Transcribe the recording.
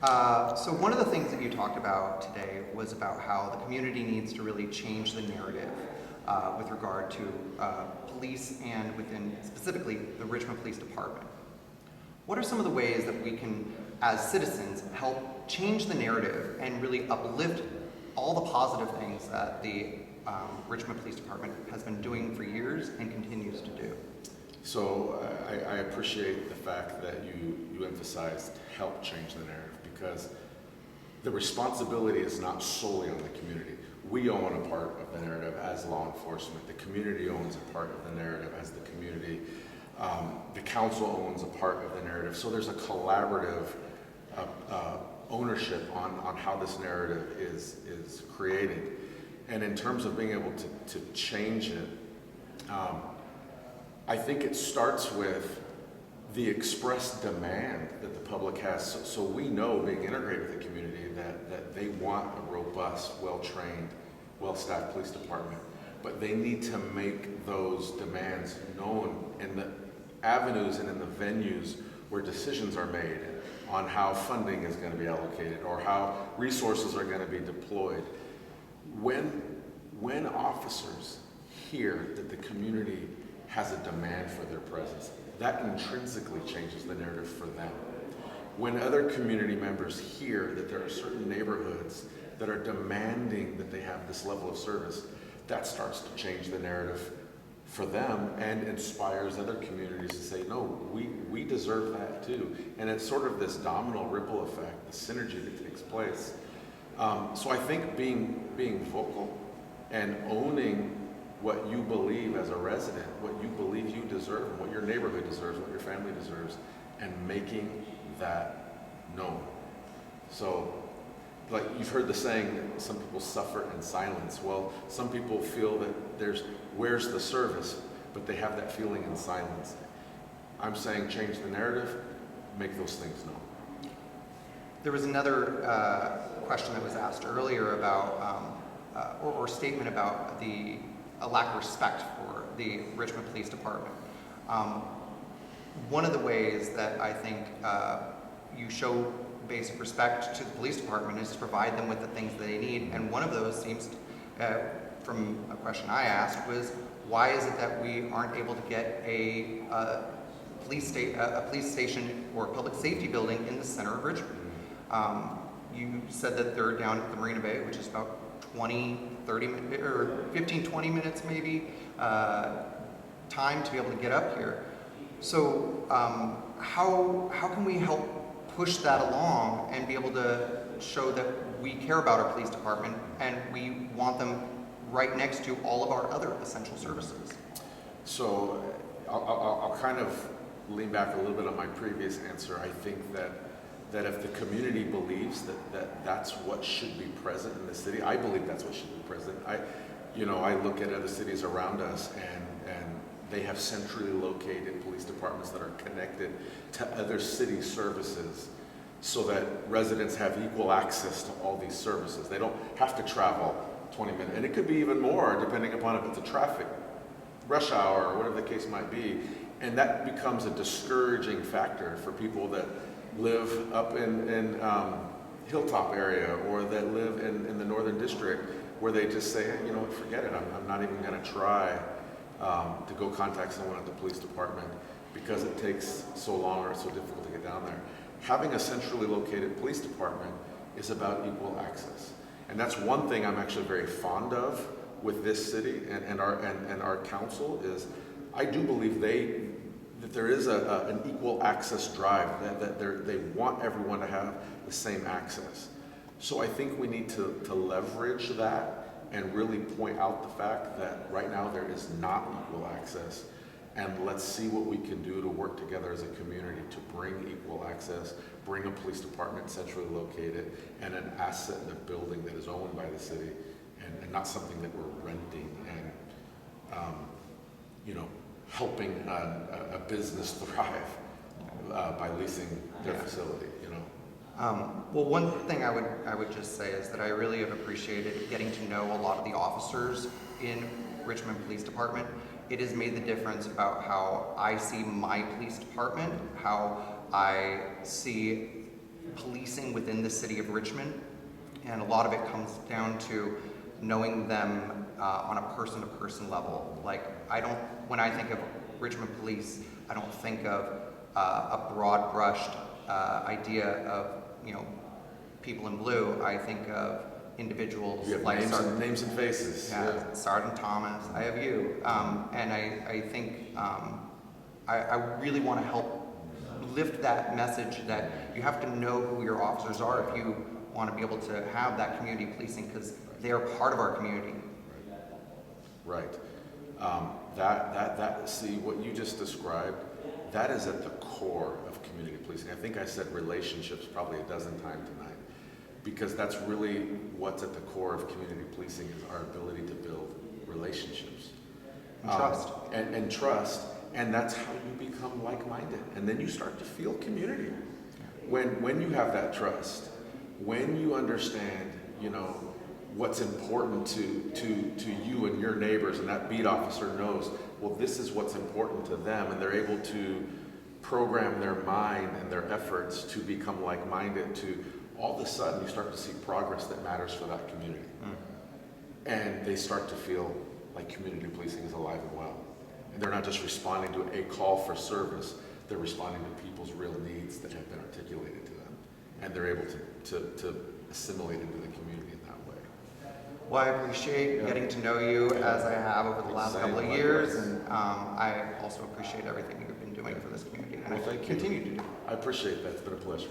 So one of the things that you talked about today was about how the community needs to really change the narrative with regard to police and within specifically the Richmond Police Department. What are some of the ways that we can, as citizens, help change the narrative and really uplift all the positive things that the Richmond Police Department has been doing for years and continues to do? So I appreciate the fact that you emphasized help change the narrative, because the responsibility is not solely on the community. We own a part of the narrative as law enforcement. The community owns a part of the narrative as the community. The council owns a part of the narrative. So there's a collaborative ownership on how this narrative is created. And in terms of being able to change it, I think it starts with the express demand that the public has. So we know, being integrated with the community, that they want a robust, well-trained, well-staffed police department. But they need to make those demands known in the avenues and in the venues where decisions are made on how funding is going to be allocated or how resources are going to be deployed. When officers hear that the community has a demand for their presence, that intrinsically changes the narrative for them. When other community members hear that there are certain neighborhoods that are demanding that they have this level of service, that starts to change the narrative for them and inspires other communities to say, no, we deserve that too. And it's sort of this domino ripple effect, the synergy that takes place. So I think being vocal and owning what you believe as a resident, what you believe you deserve, what your neighborhood deserves, what your family deserves, and making that known. So, like you've heard the saying that some people suffer in silence. Well, some people feel that where's the service, but they have that feeling in silence. I'm saying change the narrative, make those things known. There was another question that was asked earlier about, or statement about a lack of respect for the Richmond Police Department. One of the ways that I think you show basic respect to the police department is to provide them with the things that they need. And one of those seems, from a question I asked, was why is it that we aren't able to get a police station or public safety building in the center of Richmond? You said that they're down at the Marina Bay, which is about 30 minutes, or 15, 20 minutes maybe, time to be able to get up here. So how can we help push that along and be able to show that we care about our police department and we want them right next to all of our other essential services? So I'll kind of lean back a little bit on my previous answer. I think that if the community believes that that's what should be present in the city, I believe that's what should be present. I look at other cities around us and they have centrally located police departments that are connected to other city services so that residents have equal access to all these services. They don't have to travel 20 minutes, and it could be even more depending upon if it's a traffic rush hour or whatever the case might be. And that becomes a discouraging factor for people that live up in Hilltop area or that live in the Northern District, where they just say, hey, you know what, forget it. I'm not even going to try to go contact someone at the police department because it takes so long or it's so difficult to get down there. Having a centrally located police department is about equal access. And that's one thing I'm actually very fond of with this city and our council is I do believe that there is an equal access drive, that they want everyone to have the same access. So I think we need to leverage that and really point out the fact that right now there is not equal access. And let's see what we can do to work together as a community to bring equal access, bring a police department centrally located, and an asset in a building that is owned by the city and not something that we're renting and helping a business thrive by leasing their facility. Well, one thing I would just say is that I really have appreciated getting to know a lot of the officers in Richmond Police Department. It has made the difference about how I see my police department, how I see policing within the city of Richmond, and a lot of it comes down to knowing them on a person-to-person level. Like, when I think of Richmond police, I don't think of a broad-brushed idea of, people in blue. I think of individuals You have like names and faces. yeah, Sergeant Thomas. I have you, and I think I really want to help lift that message that you have to know who your officers are if you want to be able to have that community policing, because they are part of our community. Right. See, what you just described, that is at the core of community policing. I think I said relationships probably a dozen times tonight, because that's really what's at the core of community policing, is our ability to build relationships. And trust. And trust, and that's how you become like-minded. And then you start to feel community. When you have that trust, when you understand, what's important to you and your neighbors, and that beat officer knows, well, this is what's important to them, and they're able to program their mind and their efforts to become like-minded, to all of a sudden you start to see progress that matters for that community. And they start to feel like community policing is alive and well. And they're not just responding to a call for service, they're responding to people's real needs that have been articulated to them. And they're able to assimilate into the community in that way. Well, I appreciate getting to know you as I have over the last couple of years, and I also appreciate everything you've been doing for this community, and I Well, thank you. continue to do. I appreciate that. It's been a pleasure.